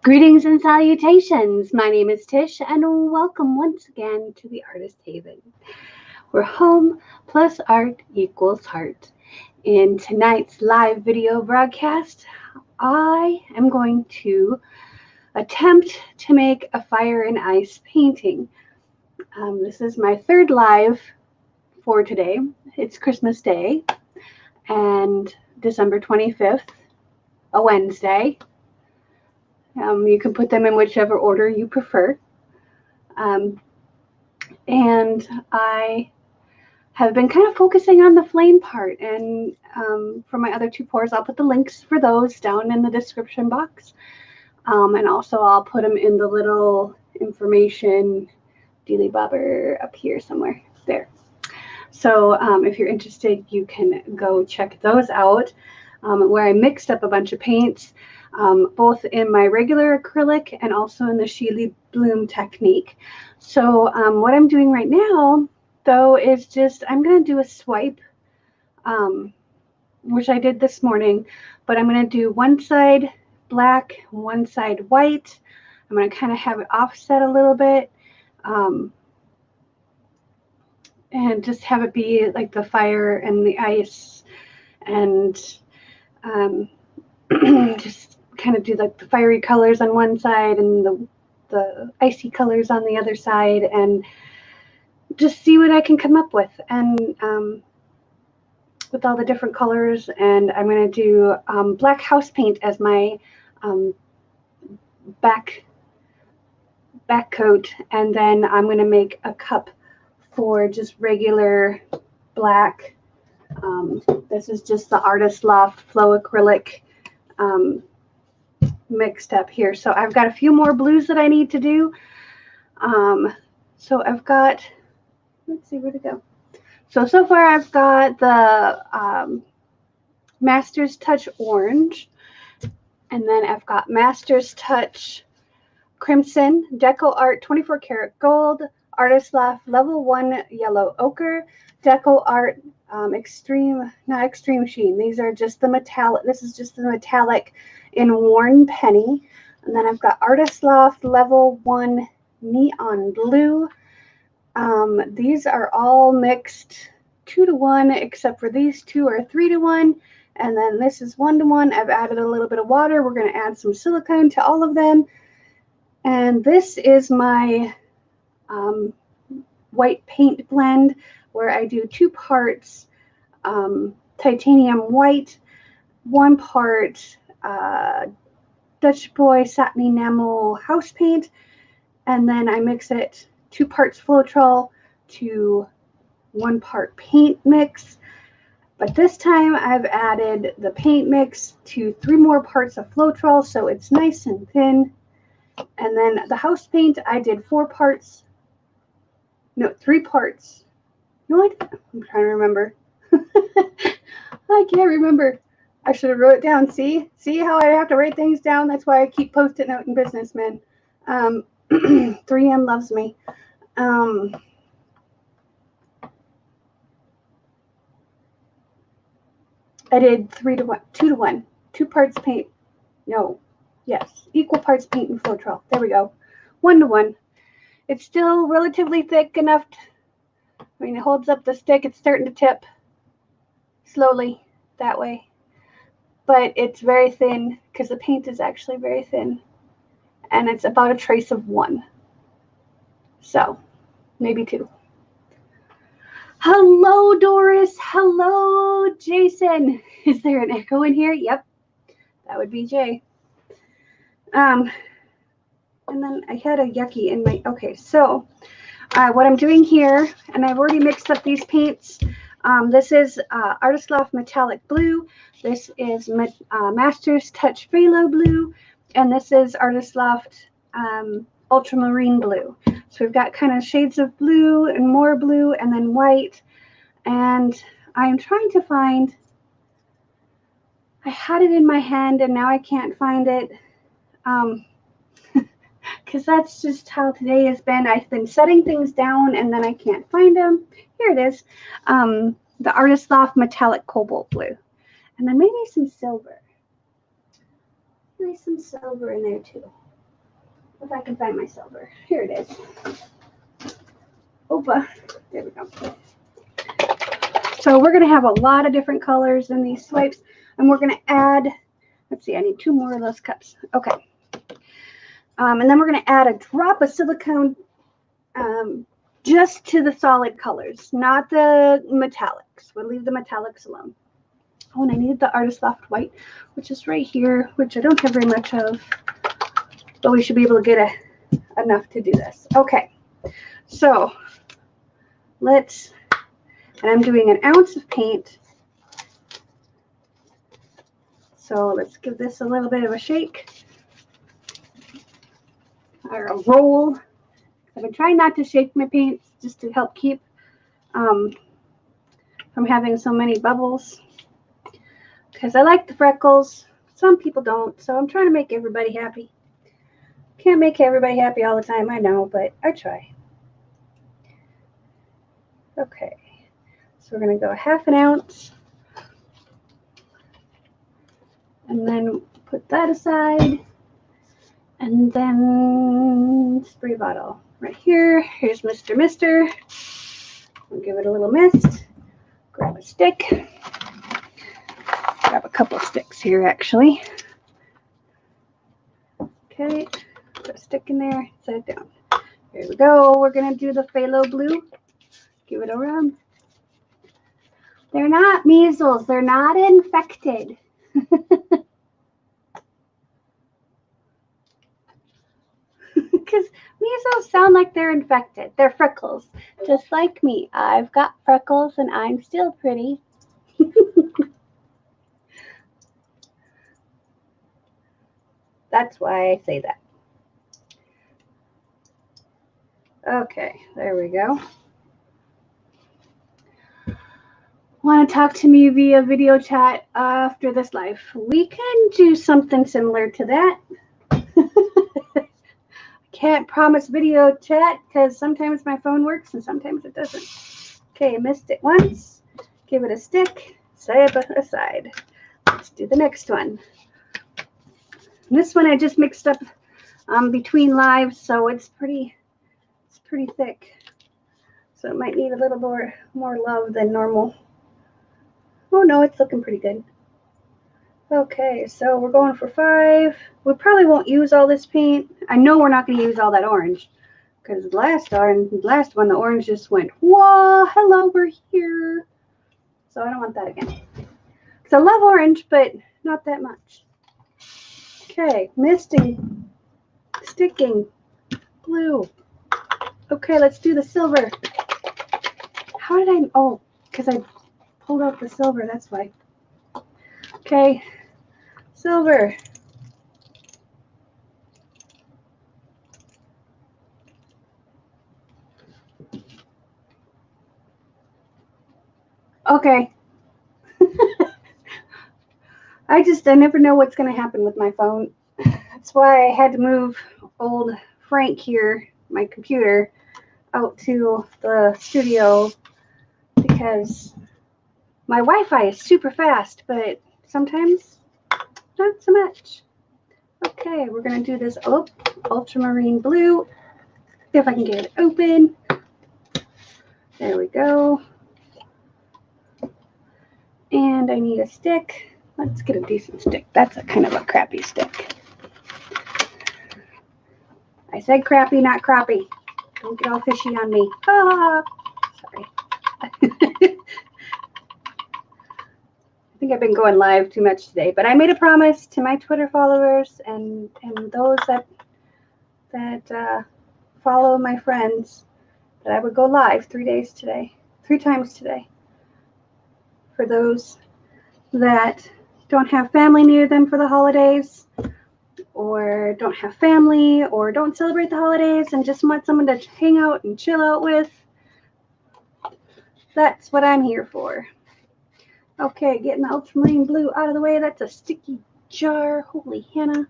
Greetings and salutations. My name is Tish, and welcome once again to the Artist Haven, where home plus art equals heart. In tonight's live video broadcast, I am going to attempt to make a fire and ice painting. This is my third live for today. It's Christmas Day and December 25th, a Wednesday. You can put them in whichever order you prefer. And I have been kind of focusing on the flame part. And for my other two pours, I'll put the links for those down in the description box. And also I'll put them in the little information dealy bobber up here somewhere. There. So if you're interested, you can go check those out, where I mixed up a bunch of paints. Both in my regular acrylic and also in the Sheely Bloom technique. So what I'm doing right now, though, is just I'm going to do a swipe, which I did this morning, but I'm going to do one side black, one side white. I'm going to kind of have it offset a little bit, and just have it be like the fire and the ice, and just kind of do like the fiery colors on one side and the icy colors on the other side, and just see what I can come up with, and with all the different colors. And I'm going to do black house paint as my back coat, and then I'm going to make a cup for just regular black. This is just the Artist Loft Flow Acrylic mixed up here. So I've got a few more blues that I need to do. So I've got, let's see where to go. So far I've got the Master's Touch Orange, and then I've got Master's Touch Crimson, Deco Art 24 Karat Gold, Artist Loft Level 1 Yellow Ochre, Deco Art not Extreme Sheen. These are just the metallic. This is just the metallic in Worn Penny. And then I've got Artist Loft Level 1 Neon Blue. These are all mixed 2-to-1, except for these two are 3-to-1. And then this is 1-to-1. I've added a little bit of water. We're going to add some silicone to all of them. And this is my white paint blend, where I do 2 parts titanium white, 1 part Dutch Boy Satin Enamel house paint, and then I mix it 2 parts Floetrol to 1 part paint mix. But this time I've added the paint mix to 3 more parts of Floetrol, so it's nice and thin. And then the house paint, I did 3 parts. No, I'm trying to remember. I can't remember. I should have wrote it down. See how I have to write things down? That's why I keep Post-it note in business, man. 3M loves me. I did 3-to-1, 2-to-1, 2 parts paint. No, yes, equal parts paint and Floetrol. There we go. 1-to-1. It's still relatively thick enough. It holds up the stick. It's starting to tip slowly that way, but it's very thin because the paint is actually very thin, and it's about a trace of 1, so maybe 2. Hello, Doris. Hello, Jason. Is there an echo in here? Yep, that would be Jay. And then I had a yucky in my, okay, so what I'm doing here, and I've already mixed up these paints. This is Artist Loft Metallic Blue. This is Master's Touch Phthalo Blue. And this is Artist Loft Ultramarine Blue. So we've got kind of shades of blue and more blue and then white. And I'm trying to find, I had it in my hand and now I can't find it. Because that's just how today has been. I've been setting things down and then I can't find them. Here it is. The Artist Loft Metallic Cobalt Blue. And then maybe some silver. Maybe some silver in there too. If I can find my silver. Here it is. Opa. There we go. So we're going to have a lot of different colors in these swipes. And we're going to add, let's see, I need 2 more of those cups. Okay. And then we're going to add a drop of silicone just to the solid colors, not the metallics. We'll leave the metallics alone. Oh, and I need the Artist Loft White, which is right here, which I don't have very much of, but we should be able to get enough to do this. Okay, so let's, and I'm doing 1 ounce of paint. So let's give this a little bit of a shake, or a roll. I've been trying not to shake my paints just to help keep from having so many bubbles, because I like the freckles. Some people don't, so I'm trying to make everybody happy. Can't make everybody happy all the time, I know, but I try. Okay, so we're going to go 1/2 ounce, and then put that aside, and then spray bottle. Right here, here's Mr. Mister. We'll give it a little mist. Grab a stick. Grab a couple of sticks here, actually. Okay, put a stick in there, set it down. Here we go. We're going to do the phthalo blue. Give it a rub. They're not measles. They're not infected. Because measles sound like they're infected. They're freckles, just like me. I've got freckles and I'm still pretty. That's why I say that. Okay, there we go. Want to talk to me via video chat after this live? We can do something similar to that. Can't promise video chat because sometimes my phone works and sometimes it doesn't. Okay, missed it once. Give it a stick. Set it aside. Let's do the next one. And this one I just mixed up between lives, so it's pretty thick. So it might need a little more love than normal. Oh no, it's looking pretty good. Okay, so we're going for 5. We probably won't use all this paint. I know we're not going to use all that orange, because the last one, the orange just went, whoa, hello, we're here. So I don't want that again. Because I love orange, but not that much. Okay, misting, sticking, blue. Okay, let's do the silver. How did I, oh, because I pulled out the silver, that's why. Okay, silver. Okay. I never know what's going to happen with my phone. That's why I had to move old Frank here, my computer, out to the studio, because my Wi-Fi is super fast, but sometimes not so much. Okay, we're going to do this ultramarine blue. See if I can get it open. There we go. And I need a stick. Let's get a decent stick. That's a kind of a crappy stick. I said crappy, not crappy. Don't get all fishy on me. Ah, sorry. I think I've been going live too much today, but I made a promise to my Twitter followers and those that follow my friends that I would go live 3 times today. For those that don't have family near them for the holidays, or don't have family, or don't celebrate the holidays and just want someone to hang out and chill out with. That's what I'm here for. Okay, getting the ultramarine blue out of the way. That's a sticky jar. Holy Hannah.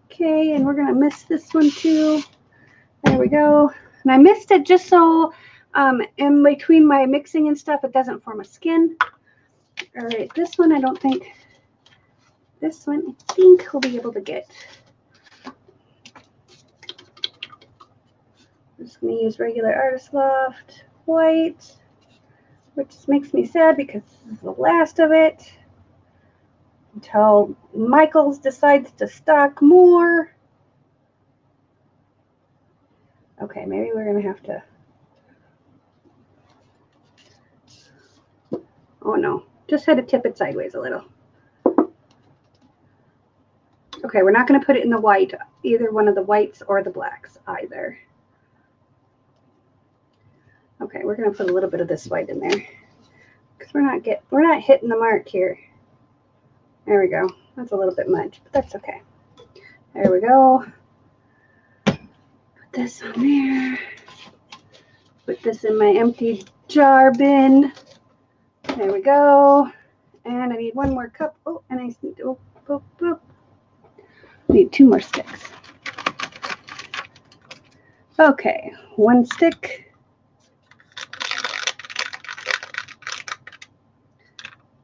Okay, and we're going to mist this one too. There we go. And I missed it just so in between my mixing and stuff, it doesn't form a skin. All right, this one I don't think this one I think we'll be able to get. I'm just going to use regular Artist Loft white, which makes me sad because this is the last of it until Michaels decides to stock more. Okay, maybe we're going to have to. Oh no, just had to tip it sideways a little. Okay, we're not going to put it in the white, either one of the whites or the blacks either. Okay, we're going to put a little bit of this white in there because we're not hitting the mark here. There we go. That's a little bit much, but that's okay. There we go. Put this on there. Put this in my empty jar bin. There we go. And I need one more cup. Oh, and I need to, need 2 more sticks. Okay, 1 stick.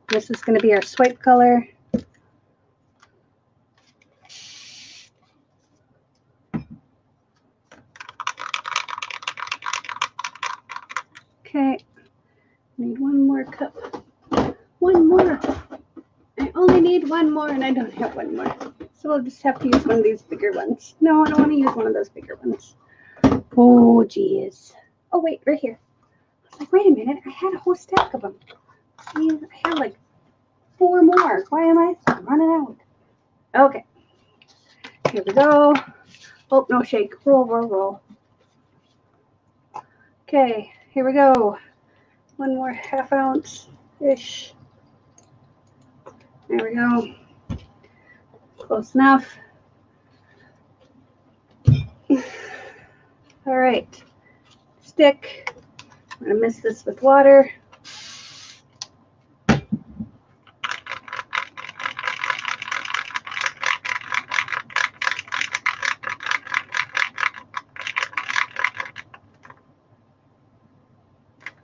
This is going to be our swipe color. Okay, need 1 more cup. 1 more. I only need 1 more and I don't have 1 more. So we'll just have to use one of these bigger ones. No, I don't want to use one of those bigger ones. Oh, geez. Oh, wait, right here. I was like, wait a minute. I had a whole stack of them. See, I had like 4 more. Why am I running out? Okay. Here we go. Oh, no shake. Roll, roll, roll. Okay, here we go. 1 more ½ ounce-ish. There we go. Close enough. All right. Stick. I'm going to mix this with water.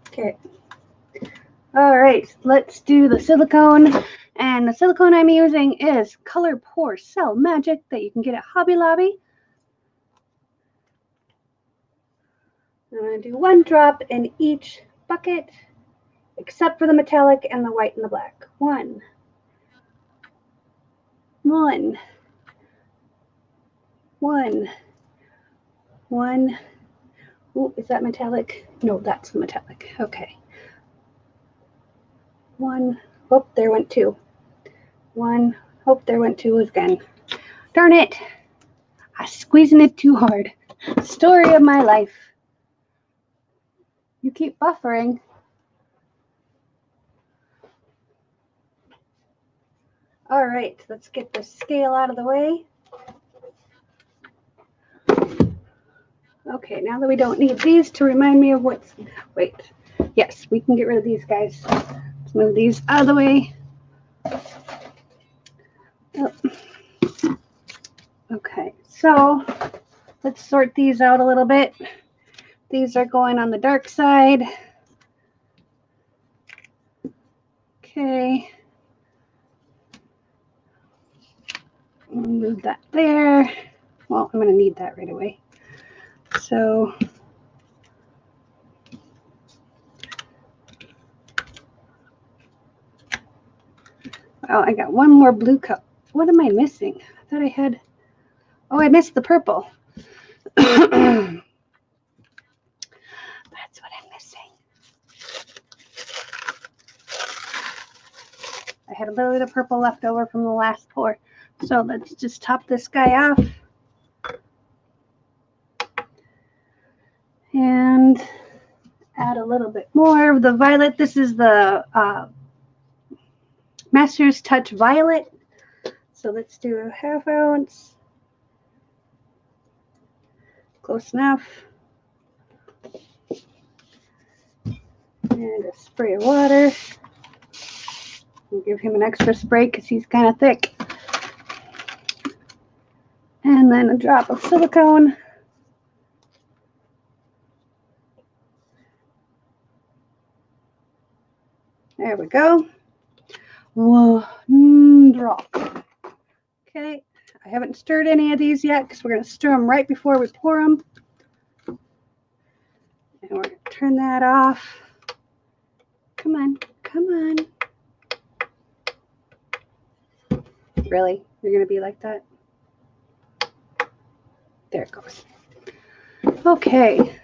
Okay. All right, let's do the silicone. And the silicone I'm using is Color Pore Cell Magic that you can get at Hobby Lobby. I'm going to do 1 drop in each bucket, except for the metallic and the white and the black. 1. 1. 1. 1. Oh, is that metallic? No, that's the metallic. Okay. 1. Oh, there went 2. 1. Oh, there went 2 again. Darn it. I'm squeezing it too hard. Story of my life. You keep buffering. All right, let's get the scale out of the way. Okay, now that we don't need these to remind me of what's... Wait. Yes, we can get rid of these guys. Let's move these out of the way. Oh. Okay, so let's sort these out a little bit. These are going on the dark side. Okay. Move that there. Well, I'm going to need that right away. So oh, I got 1 more blue cup. What am I missing? I thought I had, oh, I missed the purple. That's what I'm missing. I had a little bit of purple left over from the last pour. So let's just top this guy off. And add a little bit more of the violet. This is the Master's Touch Violet. So let's do a ½ ounce. Close enough. And a spray of water. We'll give him an extra spray because he's kind of thick. And then a drop of silicone. There we go. 1 drop. Okay, I haven't stirred any of these yet because we're going to stir them right before we pour them. And we're going to turn that off. Come on, come on. Really? You're going to be like that? There it goes. Okay.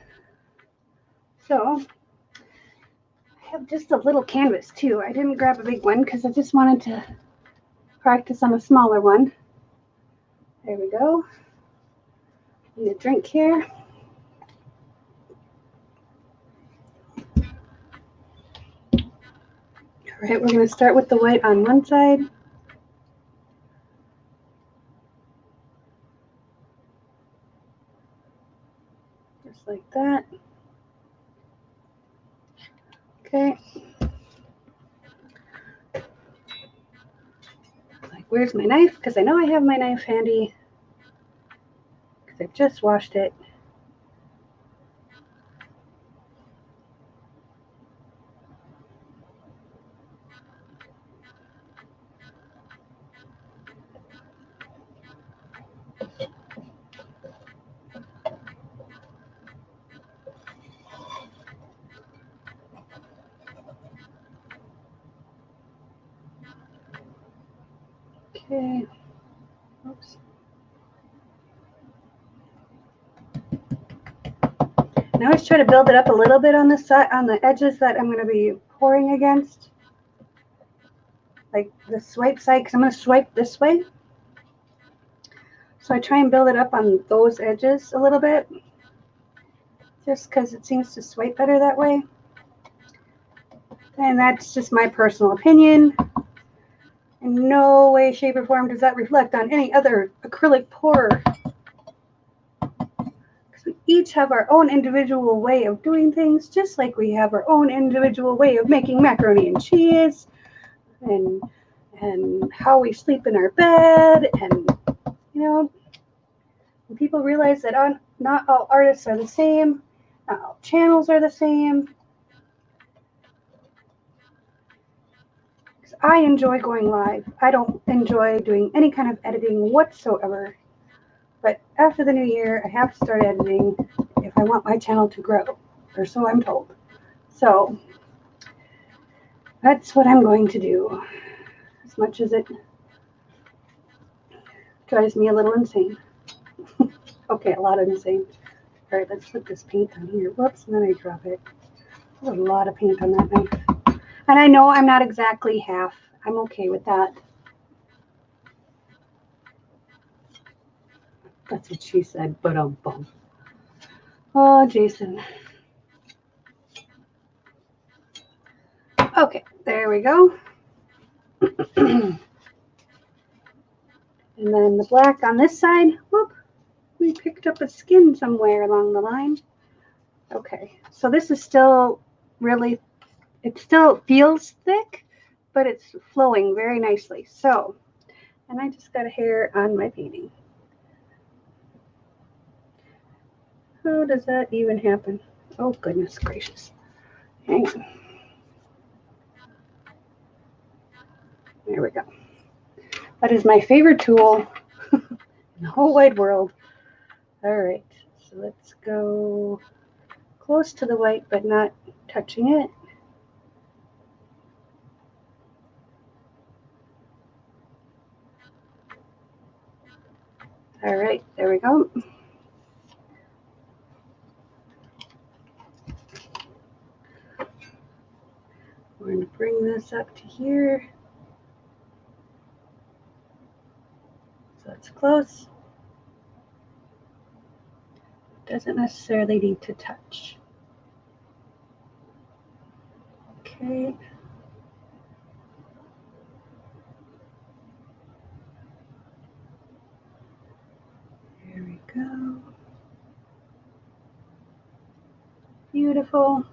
So, I have just a little canvas too. I didn't grab a big one because I just wanted to practice on a smaller one. There we go. Need a drink here. All right, we're going to start with the white on one side. Just like that. Okay. Like, where's my knife? Because I know I have my knife handy. Because I just washed it. Okay. Oops. And I always try to build it up a little bit on the side, on the edges that I'm going to be pouring against. Like the swipe side, because I'm going to swipe this way. So I try and build it up on those edges a little bit. Just because it seems to swipe better that way. And that's just my personal opinion. In no way, shape, or form does that reflect on any other acrylic pourer. Because we each have our own individual way of doing things, just like we have our own individual way of making macaroni and cheese, and how we sleep in our bed, and you know, when people realize that not all artists are the same, not all channels are the same. I enjoy going live. I don't enjoy doing any kind of editing whatsoever. But after the new year, I have to start editing if I want my channel to grow, or so I'm told. So that's what I'm going to do, as much as it drives me a little insane. Okay, a lot of insane. All right, let's put this paint on here. Whoops, and then I drop it. There's a lot of paint on that knife. And I know I'm not exactly half. I'm okay with that. That's what she said, but bum. Oh, Jason. Okay, there we go. And then the black on this side. Whoop, we picked up a skin somewhere along the line. Okay, so this is still really, it still feels thick, but it's flowing very nicely. So, and I just got a hair on my painting. How does that even happen? Oh, goodness gracious. Hang on. There we go. That is my favorite tool in the whole wide world. All right, so let's go close to the white, but not touching it. All right, there we go. We're going to bring this up to here. So it's close. Doesn't necessarily need to touch. Okay. There we go. Beautiful.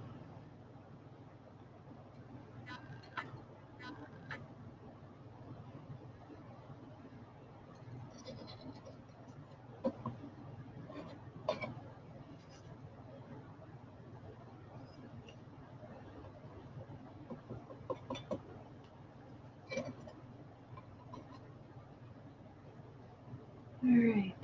All right.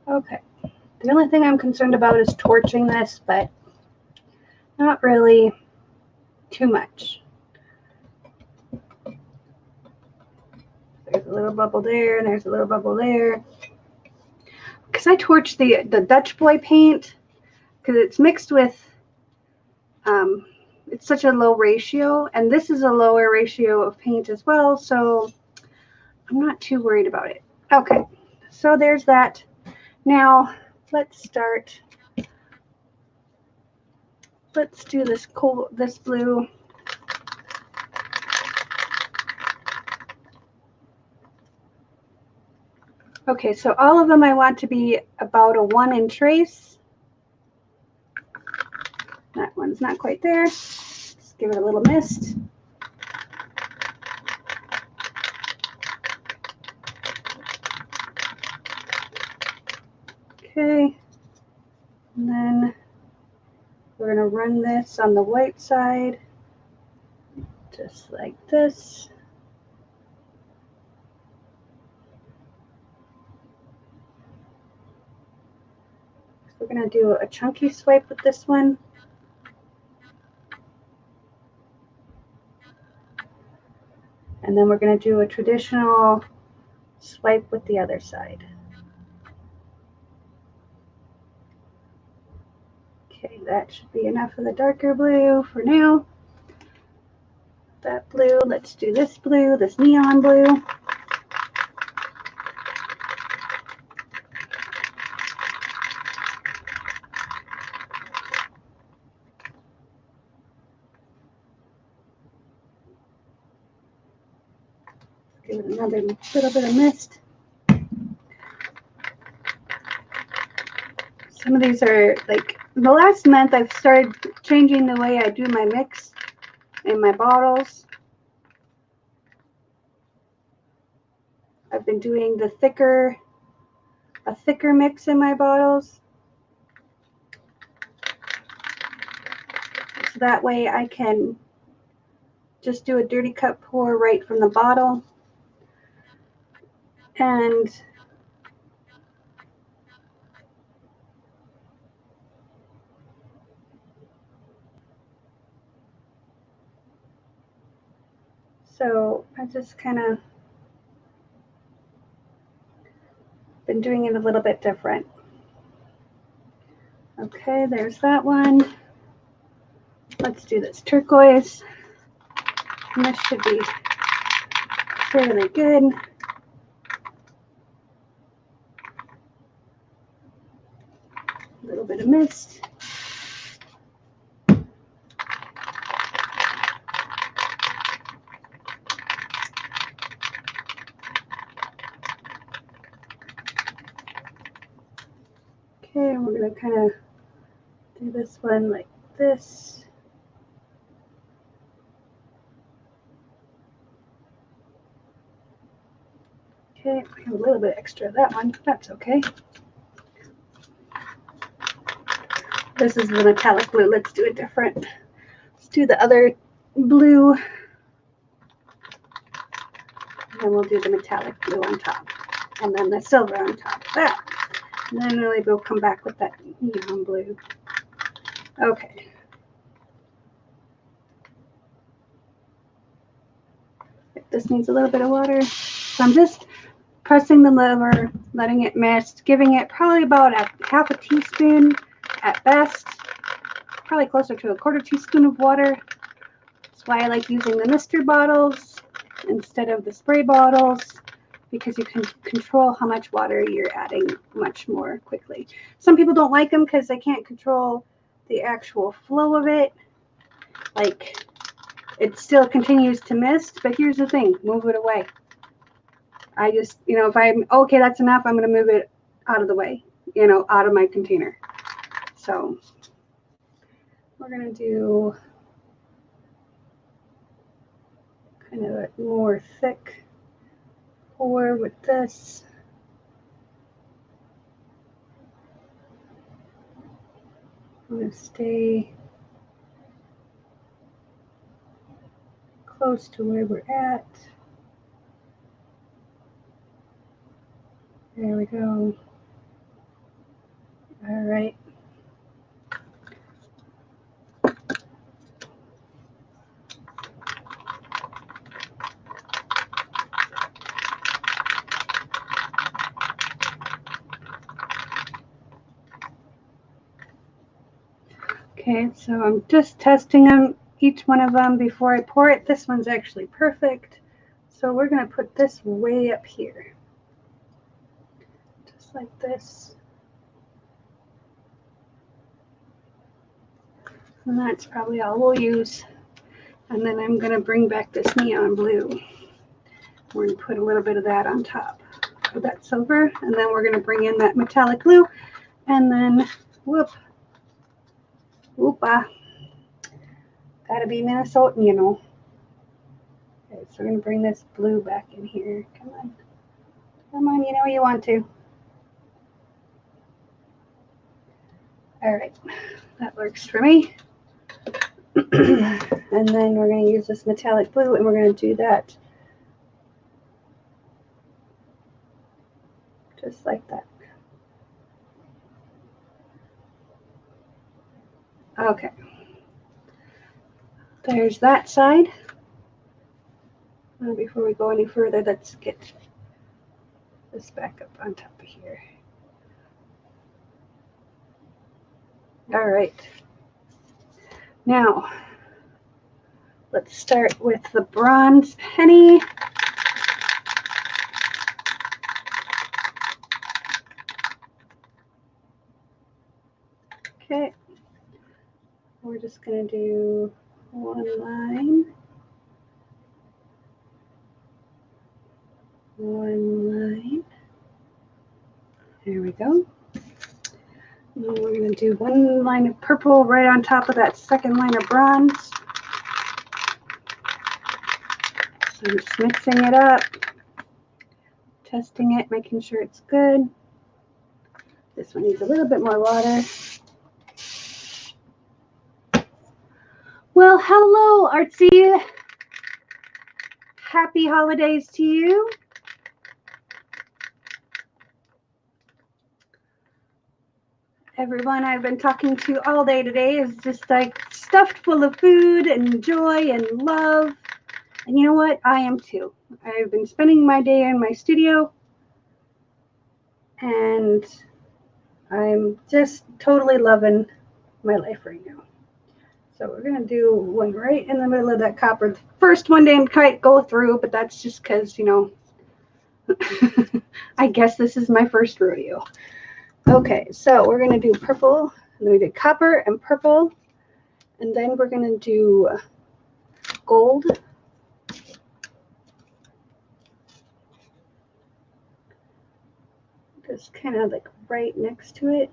Okay. The only thing I'm concerned about is torching this, but not really too much. There's a little bubble there, and there's a little bubble there. Because I torched the Dutch Boy paint, because it's mixed with, it's such a low ratio, and this is a lower ratio of paint as well, so I'm not too worried about it. Okay, so there's that. Now, let's start. Let's do this blue. Okay, so all of them I want to be about a 1 in trace. That one's not quite there. Just give it a little mist. Okay, and then we're going to run this on the white side, just like this. We're going to do a chunky swipe with this one. And then we're going to do a traditional swipe with the other side. Okay, that should be enough of the darker blue for now. That blue, let's do this blue, this neon blue. Give it another little bit of mist. Some of these are like, the last month I've started changing the way I do my mix in my bottles. I've been doing a thicker mix in my bottles. So that way I can just do a dirty cup pour right from the bottle. And so I just kind of been doing it a little bit different. Okay, there's that one. Let's do this turquoise. And this should be fairly good. A little bit of mist. Okay, we're going to kind of do this one like this. Okay, I have a little bit extra of that one. That's okay. This is the metallic blue. Let's do it different. Let's do the other blue. And then we'll do the metallic blue on top. And then the silver on top of that. And then really we'll come back with that neon blue. Okay. This needs a little bit of water. So I'm just pressing the lever, letting it mist, giving it probably about a half a teaspoon at best, probably closer to a quarter teaspoon of water. That's why I like using the mister bottles instead of the spray bottles, because you can control how much water you're adding much more quickly. Some people don't like them because they can't control the actual flow of it. Like, it still continues to mist, but here's the thing, move it away. I just, if I'm, okay, that's enough, I'm going to move it out of the way, out of my container. So we're going to do kind of a more thick pour with this. I'm going to stay close to where we're at. There we go. All right. Okay, so I'm just testing them, each one of them before I pour it. This one's actually perfect. So we're going to put this way up here. Just like this. And that's probably all we'll use. And then I'm going to bring back this neon blue. We're going to put a little bit of that on top of that silver. And then we're going to bring in that metallic blue. And then, whoop-a. Gotta be Minnesotan, you know. Okay, so we're going to bring this blue back in here. Come on. Come on, you know you want to. All right, that works for me. And then we're going to use this metallic blue, and we're going to do that just like that. Okay. There's that side. Before we go any further, let's get this back up on top of here. All right. Now, let's start with the bronze penny. Okay. We're just going to do one line. One line. There we go. And then we're going to do one line of purple right on top of that second line of bronze. So I'm just mixing it up, testing it, making sure it's good. This one needs a little bit more water. Well, hello, Artsy. Happy holidays to you. Everyone I've been talking to all day today is just like stuffed full of food and joy and love. And you know what? I am too. I've been spending my day in my studio and I'm just totally loving my life right now. So we're going to do one right in the middle of that copper. The first one didn't quite go through, but that's just because, you know, I guess this is my first rodeo. Okay, so we're going to do purple, and then we did copper and purple, and then we're going to do gold. Just kind of like right next to it.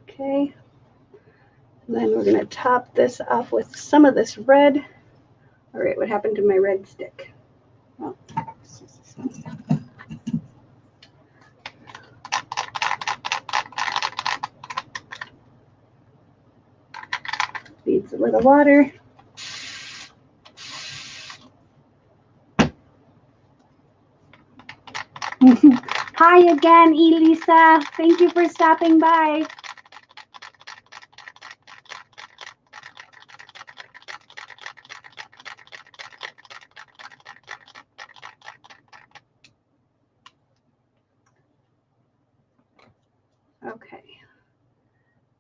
Okay, and then we're going to top this off with some of this red. All right, what happened to my red stick? Well, this is this one. Needs a little water. Hi again, Elisa. Thank you for stopping by. Okay,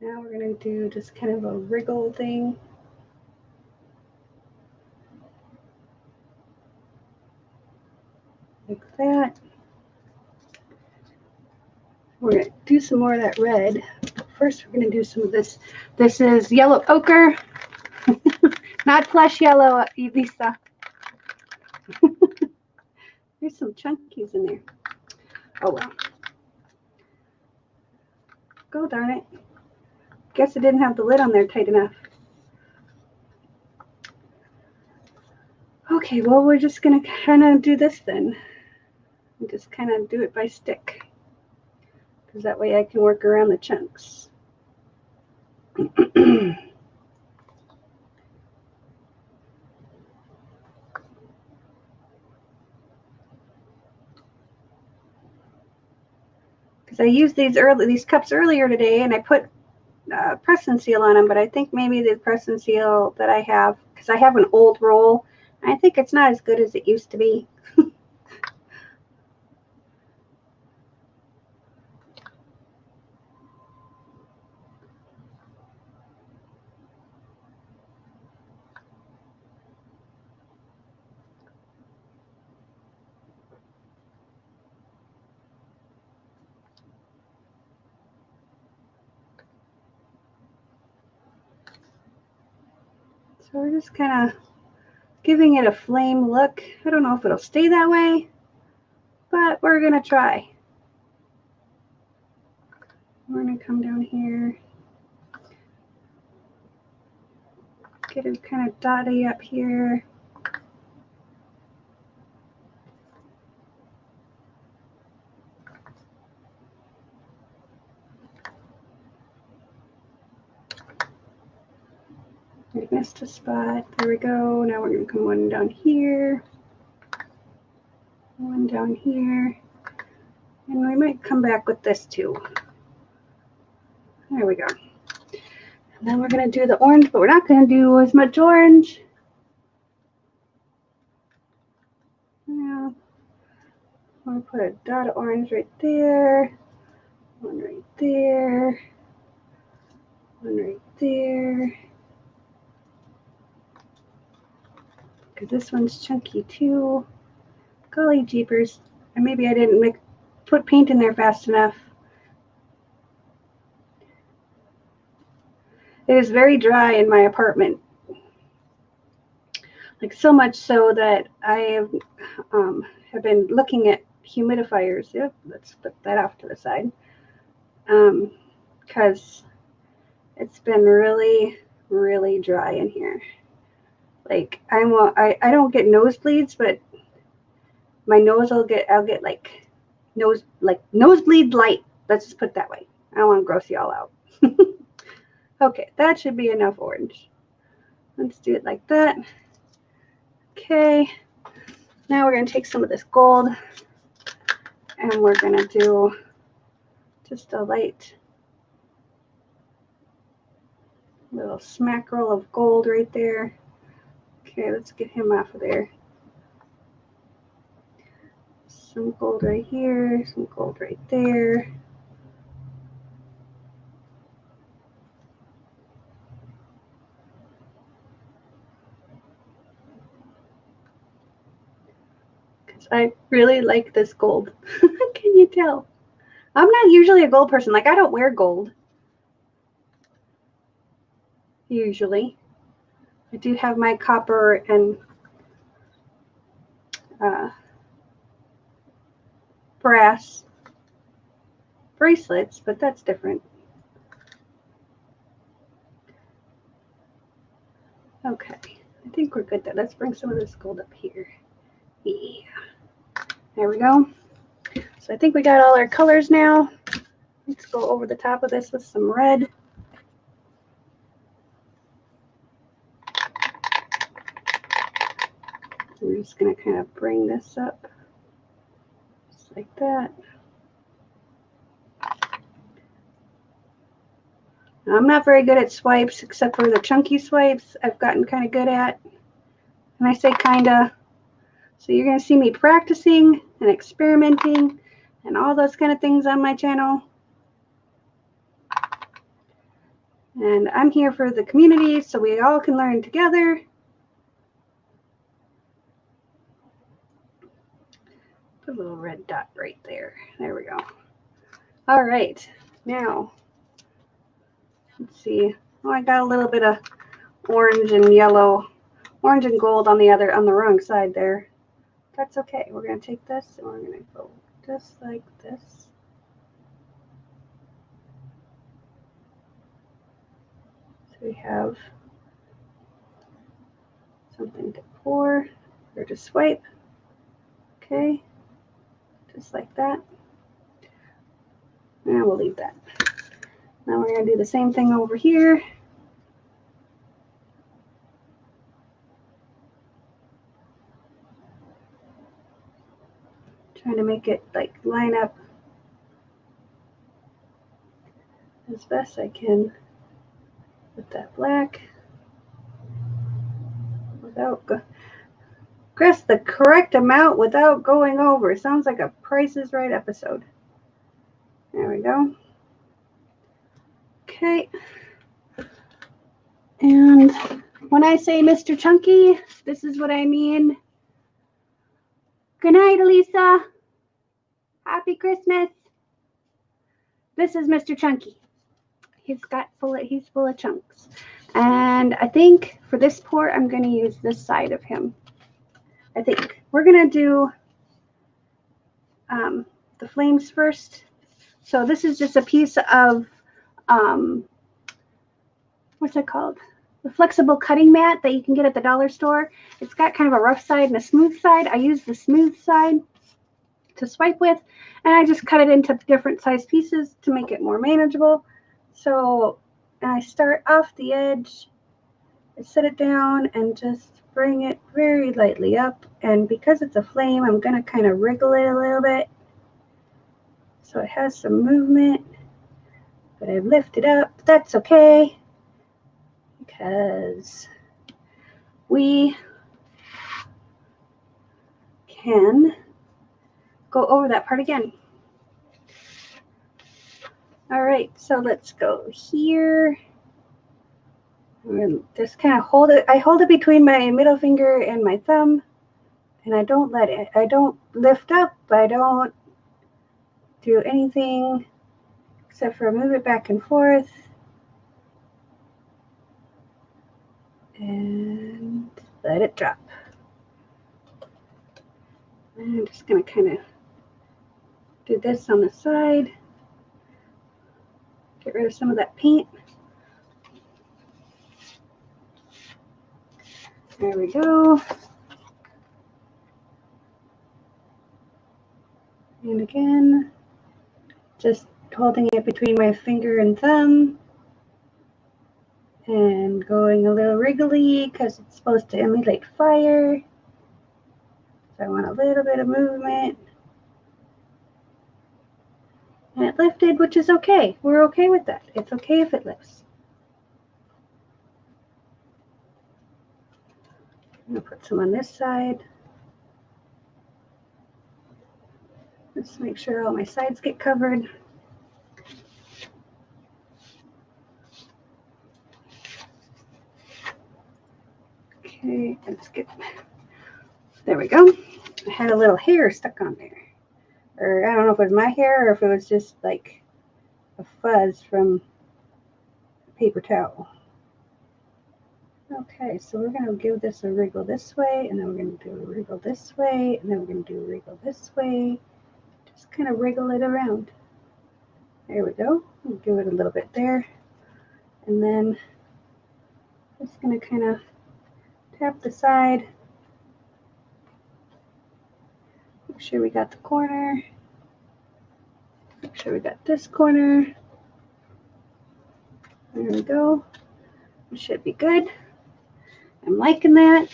now we're going to do just kind of a wriggle thing. Like that. We're going to do some more of that red. First, we're going to do some of this. This is yellow ochre, not flesh yellow, Elisa. There's some chunkies in there. Oh well. Go darn it. Guess I didn't have the lid on there tight enough. Okay, well, we're just going to kind of do this then. And just kind of do it by stick. Because that way I can work around the chunks. Because I used these cups earlier today, and I put press and seal on them, but I think maybe the press and seal that I have, because I have an old roll, I think it's not as good as it used to be. So we're just kind of giving it a flame look. I don't know if it'll stay that way, but we're going to try. We're going to come down here, get it kind of dotty up here. I missed a spot. There we go. Now we're going to come one down here, one down here, and we might come back with this too. There we go. And then we're going to do the orange, but we're not going to do as much orange. Yeah. I'm going to put a dot of orange right there, one right there, one right there. Because this one's chunky too. Golly jeepers. And maybe I didn't put paint in there fast enough. It is very dry in my apartment. Like so much so that I have been looking at humidifiers. Yep, let's put that off to the side. Because it's been really, really dry in here. Like I don't get nosebleeds, but my nose I'll get like nosebleed light. Let's just put it that way. I don't want to gross you all out. Okay, that should be enough orange. Let's do it like that. Okay, now we're going to take some of this gold and we're going to do just a light little smack roll of gold right there. Okay, let's get him off of there. Some gold right here, some gold right there. Because I really like this gold. Can you tell? I'm not usually a gold person. Like, I don't wear gold. Usually. I do have my copper and brass bracelets, but that's different. Okay, I think we're good there. Let's bring some of this gold up here. Yeah, there we go. So I think we got all our colors now. Let's go over the top of this with some red. I'm just going to kind of bring this up just like that. I'm not very good at swipes except for the chunky swipes I've gotten kind of good at. And I say kinda. So you're going to see me practicing and experimenting and all those kind of things on my channel. And I'm here for the community so we all can learn together. Put a little red dot right there. There we go. All right. Now, let's see. Oh, I got a little bit of orange and yellow, orange and gold on the wrong side there. That's okay. We're going to take this and we're going to go just like this. So we have something to pour or to swipe. Okay, just like that. And we'll leave that. Now we're going to do the same thing over here. Trying to make it like line up as best I can with that black without press the correct amount without going over. Sounds like a Price is Right episode. There we go. Okay. And when I say Mr. Chunky, this is what I mean. Good night, Elisa. Happy Christmas. This is Mr. Chunky. He's full of chunks. And I think for this pour, I'm going to use this side of him. I think we're going to do the flames first. So this is just a piece of, what's it called? The flexible cutting mat that you can get at the dollar store. It's got kind of a rough side and a smooth side. I use the smooth side to swipe with, and I just cut it into different size pieces to make it more manageable. So I start off the edge, I set it down and just bring it very lightly up. And because it's a flame, I'm going to kind of wriggle it a little bit so it has some movement. But I've lifted up. That's okay, because we can go over that part again. All right, so let's go here. And just kind of hold it. I hold it between my middle finger and my thumb, and I don't let it. I don't lift up. I don't do anything except for move it back and forth. And let it drop. And I'm just going to kind of do this on the side. Get rid of some of that paint. There we go. And again, just holding it between my finger and thumb. And going a little wriggly because it's supposed to emulate fire. So I want a little bit of movement. And it lifted, which is okay. We're okay with that. It's okay if it lifts. I'm going to put some on this side. Let's make sure all my sides get covered. Okay, let's get, there we go. I had a little hair stuck on there. Or I don't know if it was my hair or if it was just like a fuzz from a paper towel. Okay, so we're going to give this a wriggle this way, and then we're going to do a wriggle this way, and then we're going to do a wriggle this way. Just kind of wriggle it around. There we go. We'll give it a little bit there. And then just going to kind of tap the side. Make sure we got the corner. Make sure we got this corner. There we go. It should be good. I'm liking that.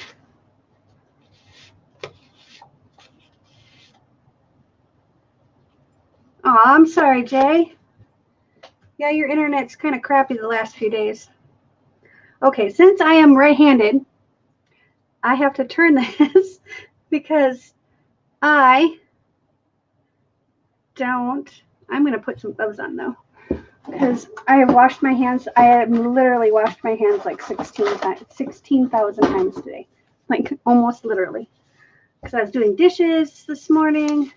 Oh, I'm sorry, Jay. Yeah, your internet's kind of crappy the last few days. Okay, since I am right-handed, I have to turn this because I don't. I'm going to put some gloves on though, because I have washed my hands. I have literally washed my hands like 16,000 times today, like almost literally, because I was doing dishes this morning,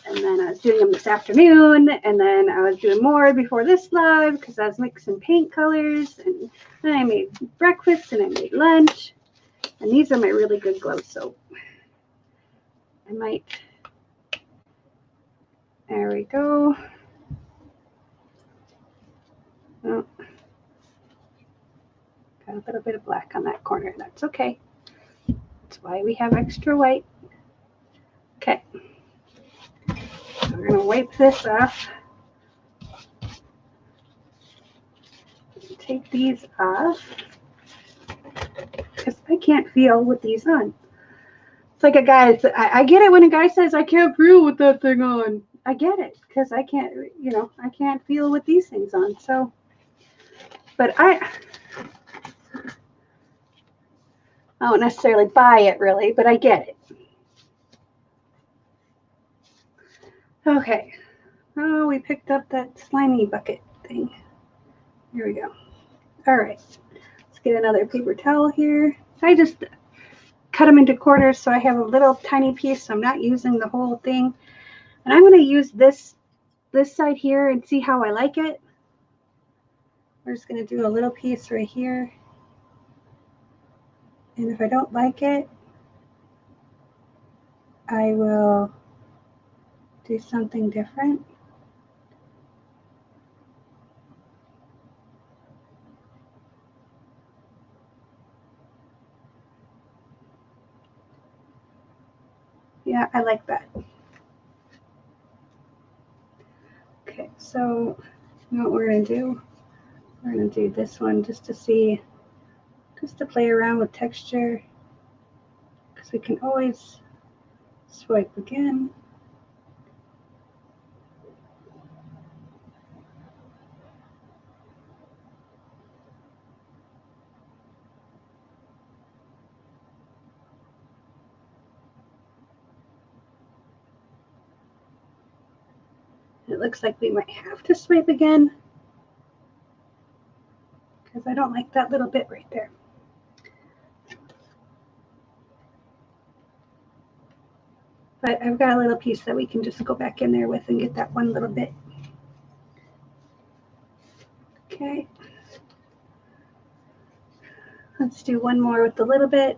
and then I was doing them this afternoon, and then I was doing more before this live because I was mixing paint colors, and then I made breakfast and I made lunch, and these are my really good gloves. So I might, there we go. Oh, got a little bit of black on that corner. That's okay. That's why we have extra white. Okay. So we're going to wipe this off. Take these off because I can't feel with these on. It's like a guy, I get it when a guy says, I can't feel with that thing on. I get it because I can't, you know, I can't feel with these things on. So, but I don't necessarily buy it really, but I get it. Okay. Oh, we picked up that slimy bucket thing. Here we go. All right. Let's get another paper towel here. I just cut them into quarters so I have a little tiny piece. So I'm not using the whole thing. And I'm going to use this side here and see how I like it. We're just going to do a little piece right here. And if I don't like it, I will do something different. Yeah, I like that. Okay, so you know what we're going to do? We're going to do this one just to see, just to play around with texture, because we can always swipe again. It looks like we might have to swipe again because I don't like that little bit right there. But I've got a little piece that we can just go back in there with and get that one little bit. Okay. Let's do one more with a little bit.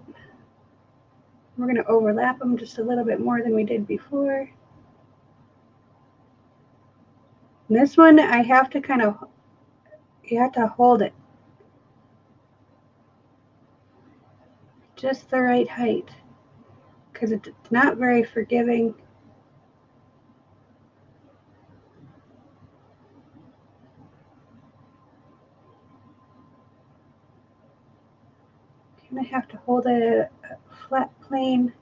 We're going to overlap them just a little bit more than we did before. And this one, I have to kind of, you have to hold it just the right height because it's not very forgiving. Kind of have to hold it at a flat plane.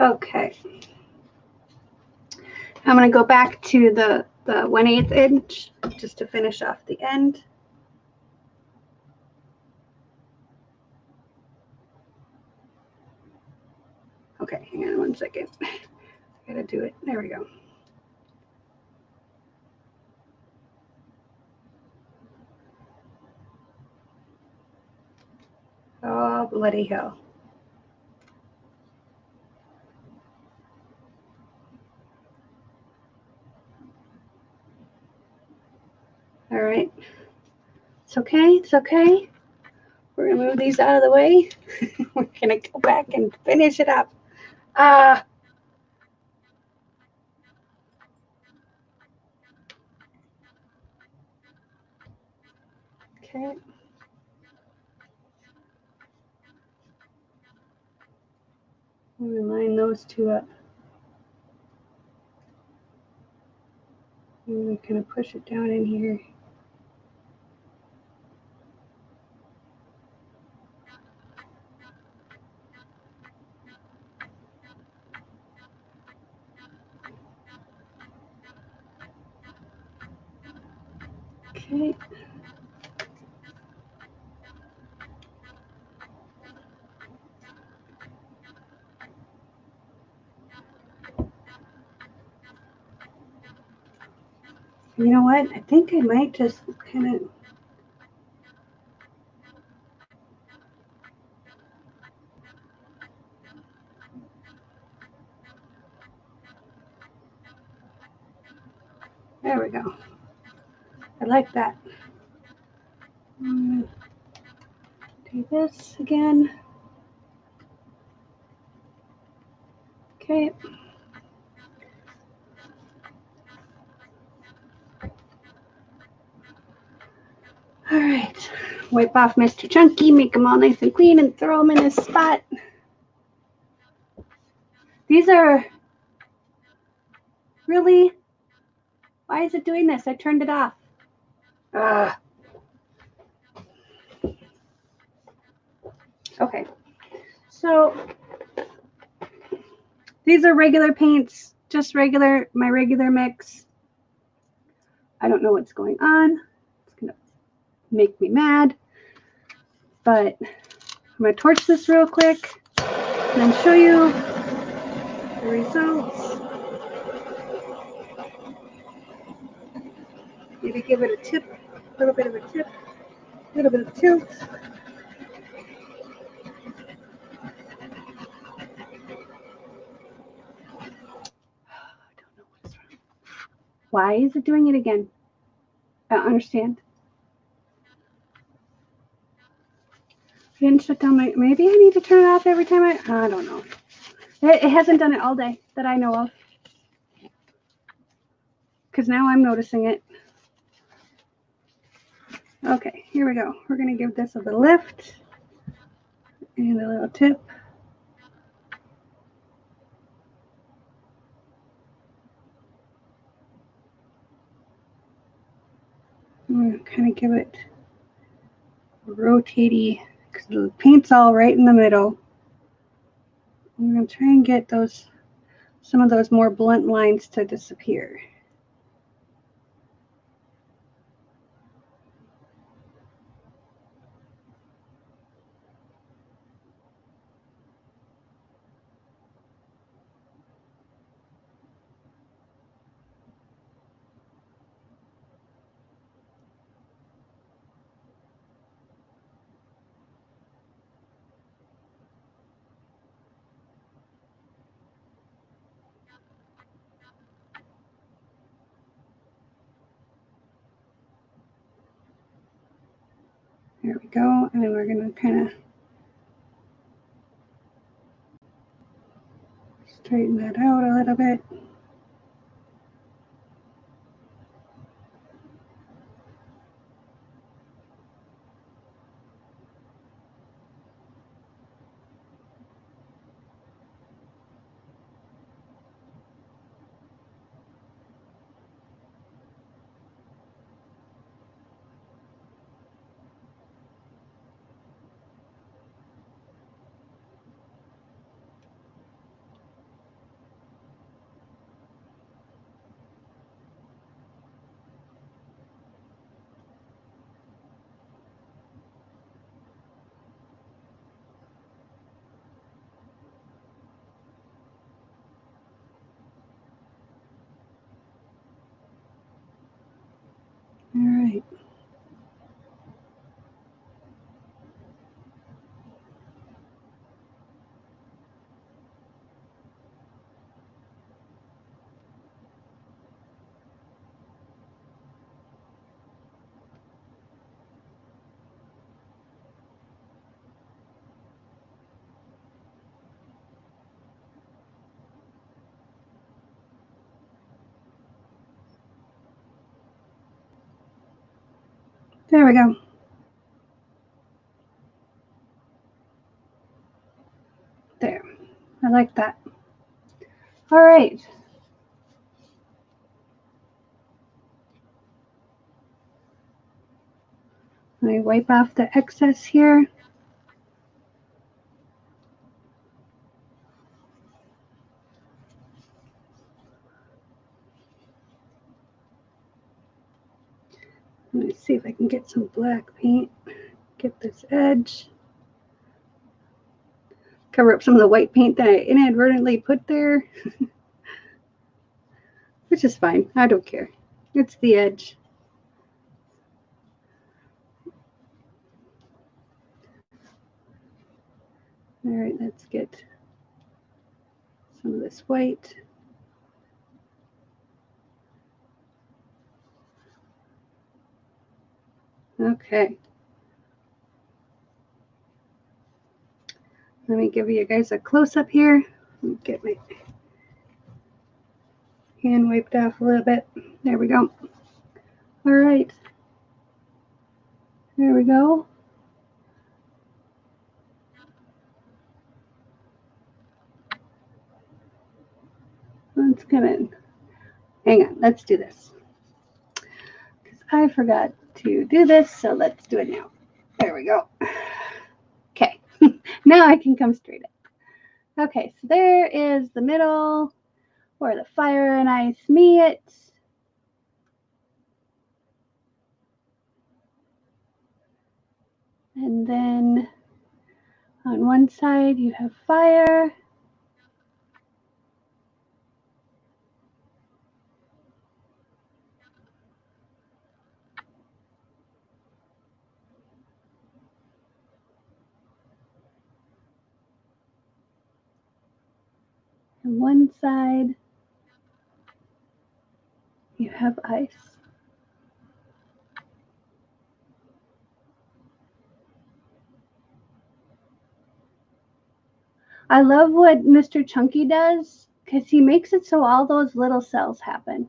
Okay. I'm going to go back to the 1/8 inch just to finish off the end. Okay, hang on one second. I gotta do it. There we go. Oh, bloody hell. All right. It's okay. It's okay. We're going to move these out of the way. We're going to go back and finish it up. Okay. I'm going to line those two up. I'm going to kind of push it down in here. Okay. You know what? I think I might just kind of There we go. I like that. Do this again. Okay. All right. Wipe off Mr. Chunky, make them all nice and clean, and throw them in his spot. These are really. Why is it doing this? I turned it off. Okay. So these are regular paints, just regular, my regular mix. I don't know what's going on. It's gonna make me mad, but I'm gonna torch this real quick and then show you the results. Maybe give it a tip, a little bit of a tip, a little bit of tilt. I don't know what's wrong. Why is it doing it again? I don't understand. I didn't shut down my, maybe I need to turn it off every time I don't know. It hasn't done it all day that I know of. Because now I'm noticing it. Okay, here we go. We're going to give this a little lift and a little tip. I'm going to kind of give it a rotatey because the paint's all right in the middle. I'm going to try and get those, some of those more blunt lines to disappear. There we go, and then we're going to kind of straighten that out a little bit. All right. There we go. There. I like that. All right. Let me wipe off the excess here. Let me see if I can get some black paint. Get this edge. Cover up some of the white paint that I inadvertently put there. Which is fine. I don't care. It's the edge. All right, let's get some of this white. Okay. Let me give you guys a close-up here. Get my hand wiped off a little bit. There we go. All right. There we go. Let's come in. Hang on. Let's do this. Because I forgot to do this, so let's do it now. There we go. Okay. Now I can come straight up. Okay, so there is the middle where the fire and ice meet. And then on one side you have fire. And one side you have ice. I love what Mr. Chunky does because he makes it so all those little cells happen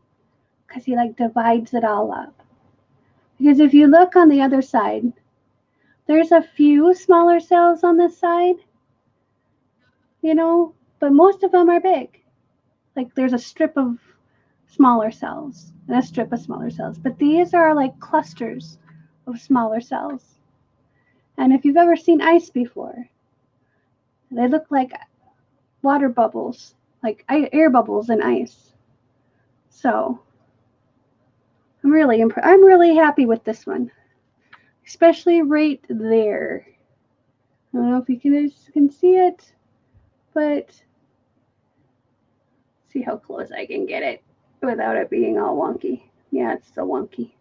because he like divides it all up. Because if you look on the other side, there's a few smaller cells on this side, you know, but most of them are big. Like there's a strip of smaller cells and a strip of smaller cells, but these are like clusters of smaller cells. And if you've ever seen ice before, they look like water bubbles, like air bubbles in ice. So I'm really happy with this one, especially right there. I don't know if you can see it, but see how close I can get it without it being all wonky. Yeah, it's so wonky.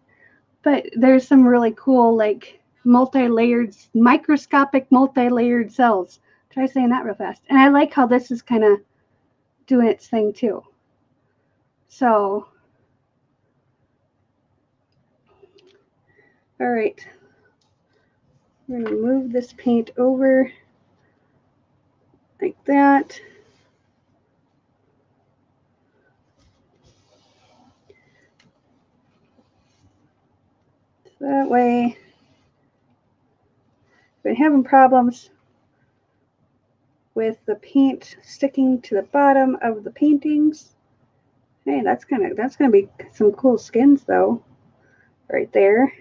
But there's some really cool, like, multi-layered, microscopic multi-layered cells. Try saying that real fast. And I like how this is kind of doing its thing too. So, all right. We're going to move this paint over like that. So that way, I've been having problems with the paint sticking to the bottom of the paintings. Hey, that's gonna be some cool skins though, right there.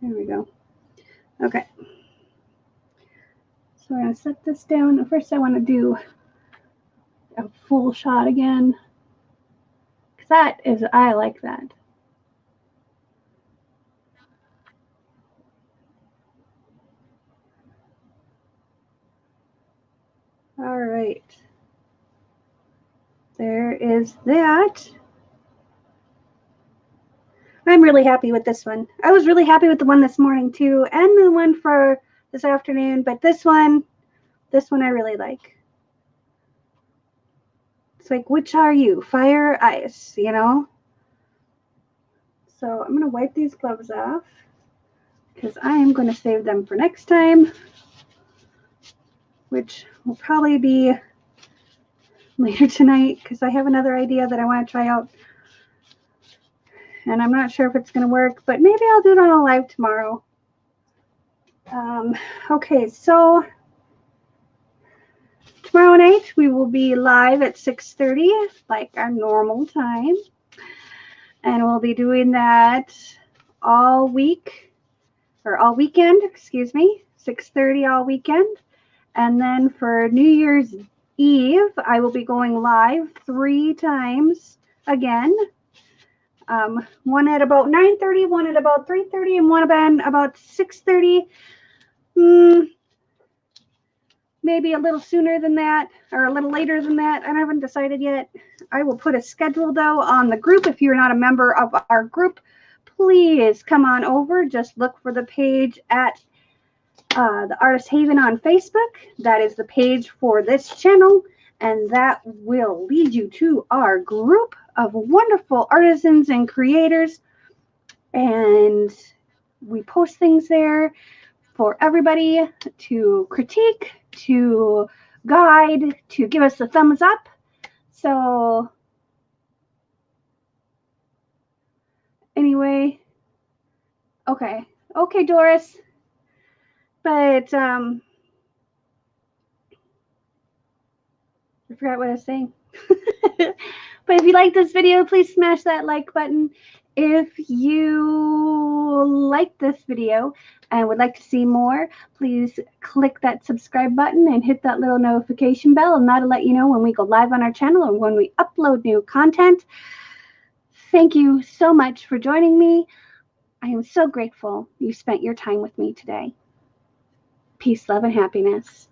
There we go. Okay. So we're gonna set this down. First, I want to do a full shot again, because I like that. All right. There is that. I'm really happy with this one. I was really happy with the one this morning too, and the one for this afternoon, but this one I really like. It's like, which are you, fire or ice, you know? So I'm going to wipe these gloves off because I am going to save them for next time, which will probably be later tonight because I have another idea that I want to try out. And I'm not sure if it's going to work, but maybe I'll do it on a live tomorrow. Okay, so tomorrow night we will be live at 6:30, like our normal time. And we'll be doing that all week, or all weekend, excuse me, 6:30 all weekend. And then for New Year's Eve, I will be going live 3 times again. One at about 9:30, one at about 3:30, and one about 6:30. Maybe a little sooner than that, or a little later than that. I haven't decided yet. I will put a schedule, though, on the group. If you're not a member of our group, please come on over. Just look for the page at the Artist Haven on Facebook. That is the page for this channel. and that will lead you to our group of wonderful artisans and creators. And we post things there for everybody to critique, to guide, to give us a thumbs up. So anyway, okay, Doris. But I forgot what I was saying. But if you like this video, please smash that like button. If you like this video and would like to see more, please click that subscribe button and hit that little notification bell, and that'll let you know when we go live on our channel and when we upload new content. Thank you so much for joining me. I am so grateful you spent your time with me today. Peace, love, and happiness.